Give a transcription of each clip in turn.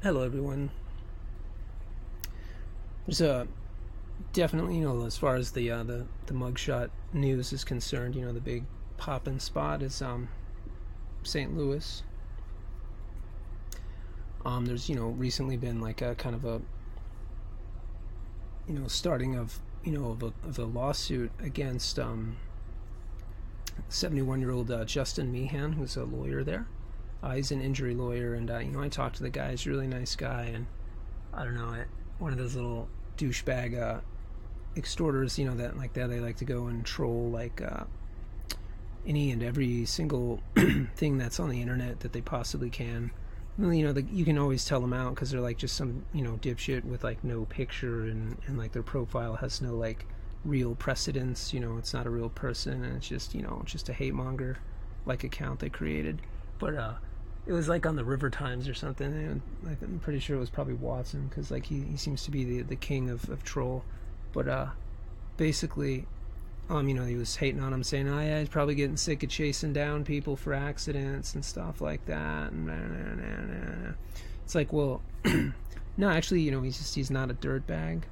Hello, everyone. There's a definitely, as far as the mugshot news is concerned, the big poppin' spot is St. Louis. There's recently been like a kind of a starting of of a lawsuit against 71-year-old Justin Meehan, who's a lawyer there. He's an injury lawyer, and I talked to the guy. He's a really nice guy, and I don't know, one of those little douchebag extorters, that they like to go and troll like any and every single thing that's on the internet that they possibly can. Well, you can always tell them out because they're like just some dipshit with like no picture, and like their profile has no like real precedence. It's not a real person, and it's just a hate monger like account they created. But it was like on the River Times or something. And like, I'm pretty sure it was probably Watson, because like he seems to be the king of troll. But basically, he was hating on him, saying, "Oh yeah, he's probably getting sick of chasing down people for accidents and stuff like that." And it's like, well, no, actually, he's not a dirtbag.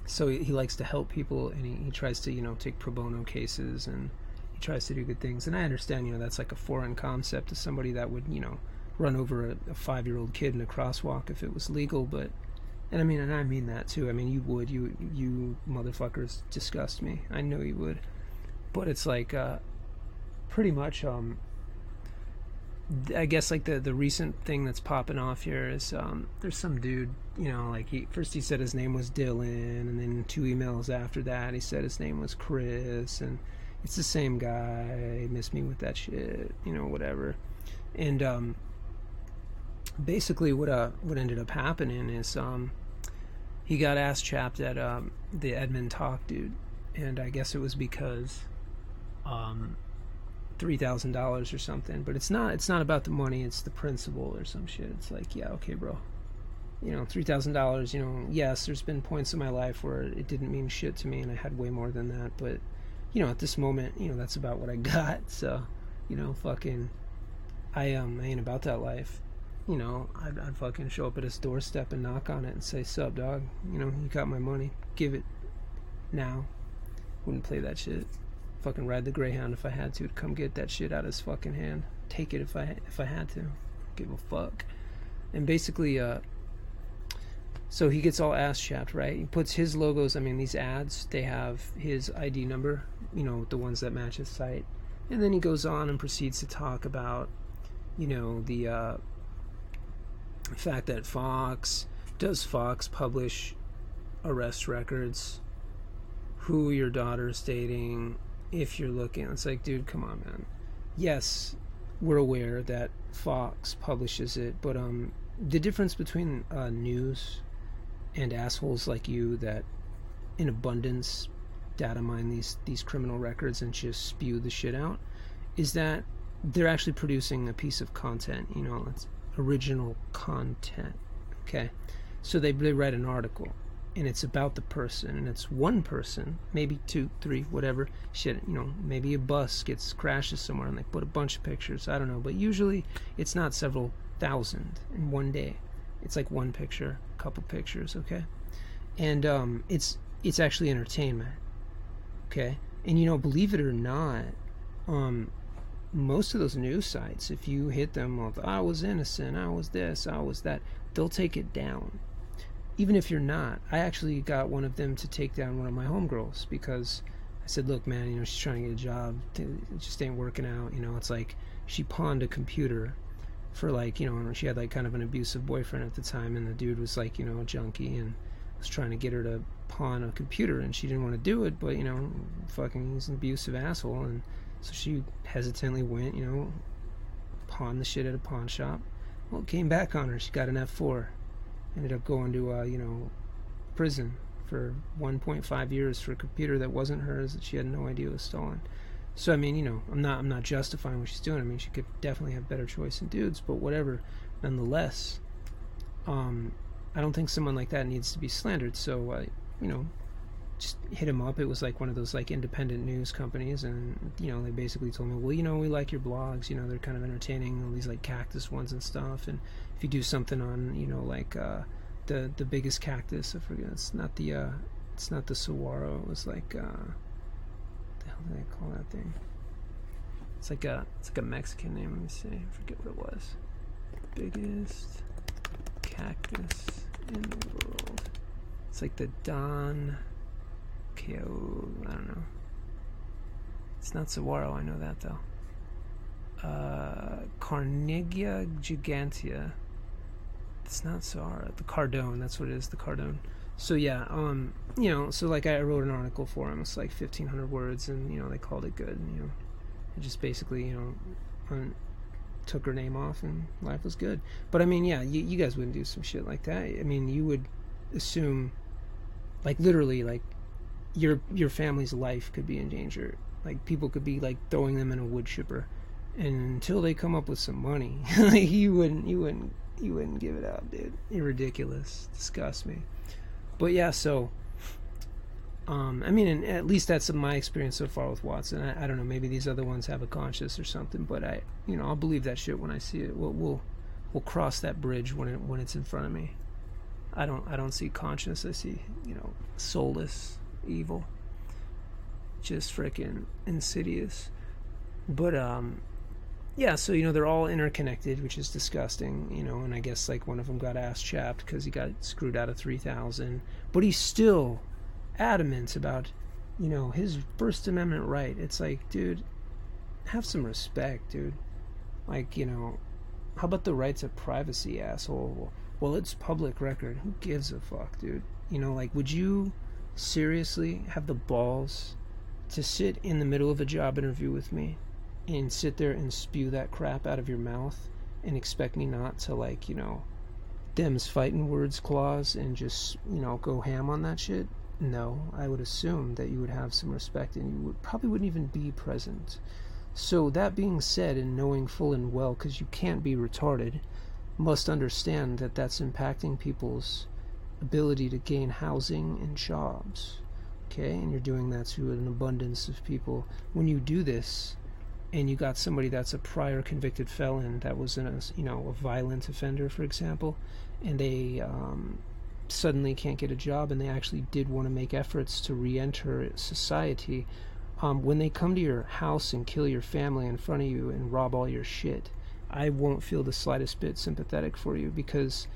So he likes to help people, and he tries to take pro bono cases, and he tries to do good things. And I understand, that's like a foreign concept to somebody that would run over a 5-year-old kid in a crosswalk if it was legal. But and I mean that too. I mean, you motherfuckers disgust me. I know you would. But it's like pretty much I guess like the recent thing that's popping off here is there's some dude, like he said his name was Dylan, and then 2 emails after that he said his name was Chris, and it's the same guy. Miss me with that shit, whatever. And basically what ended up happening is he got ass chapped at the Edmund Tauk dude, and I guess it was because $3,000 or something. But it's not about the money, it's the principle or some shit. It's like, yeah, okay, bro, $3,000, yes, there's been points in my life where it didn't mean shit to me and I had way more than that, but at this moment, that's about what I got. So fucking I ain't about that life. I'd fucking show up at his doorstep and knock on it and say, "Sup, dog? You got my money. Give it now." Wouldn't play that shit. Fucking ride the Greyhound if I had to come get that shit out of his fucking hand. Take it if I had to. Give a fuck. And basically, so he gets all ass chapped, right? He puts his logos. I mean, these ads, they have his ID number. The ones that match his site. And then he goes on and proceeds to talk about, the fact that Fox publish arrest records, who your daughter's dating, if you're looking. It's like, dude, come on, man. Yes, we're aware that Fox publishes it, but the difference between news and assholes like you that in abundance data mine these criminal records and just spew the shit out is that they're actually producing a piece of content. It's original content. Okay, so they write an article, and it's about the person, and it's one person, maybe 2, 3, whatever shit. Maybe a bus crashes somewhere and they put a bunch of pictures. I don't know, but usually it's not several thousand in one day. It's like one picture, a couple pictures. Okay, and it's actually entertainment. Okay, and believe it or not, most of those news sites, if you hit them with "I was innocent, I was this, I was that," they'll take it down. Even if you're not. I actually got one of them to take down one of my homegirls because I said, "Look, man, she's trying to get a job. It just ain't working out." It's like she pawned a computer for like, she had like kind of an abusive boyfriend at the time, and the dude was like, a junkie and was trying to get her to pawn a computer, and she didn't want to do it, but fucking he's an abusive asshole. And so she hesitantly went, pawned the shit at a pawn shop. Well, it came back on her. She got an F4. Ended up going to, prison for 1.5 years for a computer that wasn't hers, that she had no idea was stolen. So, I'm not justifying what she's doing. She could definitely have better choice in dudes, but whatever. Nonetheless, I don't think someone like that needs to be slandered. So, just hit him up. It was like one of those like independent news companies, and they basically told me, well, we like your blogs, they're kind of entertaining, all these like cactus ones and stuff, and if you do something on like the biggest cactus, I forget, it's not the saguaro, it was like the hell did I call that thing? It's like a Mexican name. Let me see, I forget what it was. Biggest cactus in the world. It's like the Don Keo, I don't know. It's not saguaro, I know that though. Carnegie gigantea. It's not saguaro. The Cardone, that's what it is, the Cardone. So yeah, so like I wrote an article for him. It's like 1,500 words, and they called it good. And, it just basically took her name off, and life was good. But I mean, yeah, you guys wouldn't do some shit like that. I mean, you would assume, like literally, like your family's life could be in danger. Like people could be like throwing them in a wood chipper, and until they come up with some money, like you wouldn't give it up, dude. You're ridiculous. Disgust me. But yeah, so I mean, and at least that's my experience so far with Watson. I don't know, maybe these other ones have a conscience or something, but I'll believe that shit when I see it. We'll cross that bridge when it's in front of me. I don't see conscience. I see soulless evil, just freaking insidious. But yeah, so they're all interconnected, which is disgusting, and I guess like one of them got ass chapped because he got screwed out of 3,000, but he's still adamant about his First Amendment right. It's like, dude, have some respect, dude. Like, how about the rights of privacy, asshole? Well, it's public record. Who gives a fuck, dude? Like, would you seriously have the balls to sit in the middle of a job interview with me and sit there and spew that crap out of your mouth and expect me not to, like, them's fighting words clause and just, go ham on that shit? No, I would assume that you would have some respect, and you probably wouldn't even be present. So that being said, and knowing full and well, because you can't be retarded, must understand that that's impacting people's ability to gain housing and jobs. Okay, and you're doing that to an abundance of people. When you do this, and you got somebody that's a prior convicted felon that was in a violent offender, for example, and they suddenly can't get a job, and they actually did want to make efforts to re-enter society, when they come to your house and kill your family in front of you and rob all your shit, I won't feel the slightest bit sympathetic for you, because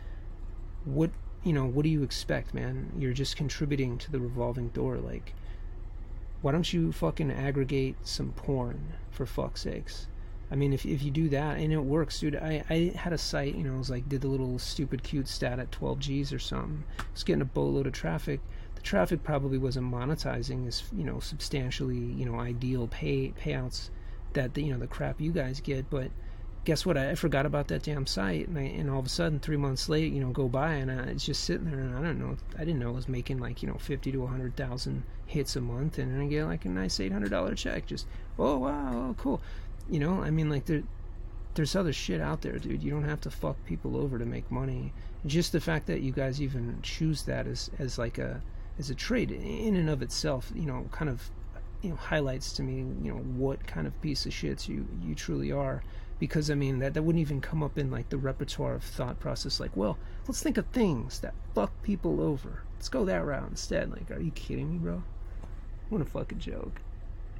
what do you expect, man? You're just contributing to the revolving door. Like, why don't you fucking aggregate some porn, for fuck's sakes? I mean, if you do that, and it works, dude. I had a site, it was like, did the little stupid cute stat at 12 G's or something. It was getting a boatload of traffic. The traffic probably wasn't monetizing as, substantially, ideal payouts that the crap you guys get. But guess what? I forgot about that damn site, and all of a sudden, 3 months late, go by, and it's just sitting there, and I didn't know it was making like 50 to 100,000 hits a month, and I get like a nice $800 check. Just, oh wow, oh, cool. I mean, like, there's other shit out there, dude. You don't have to fuck people over to make money. Just the fact that you guys even choose that as like a trade in and of itself, kind of, highlights to me, what kind of piece of shits you truly are. Because, I mean, that wouldn't even come up in, like, the repertoire of thought process. Like, well, let's think of things that fuck people over. Let's go that route instead. Like, are you kidding me, bro? What a fucking joke.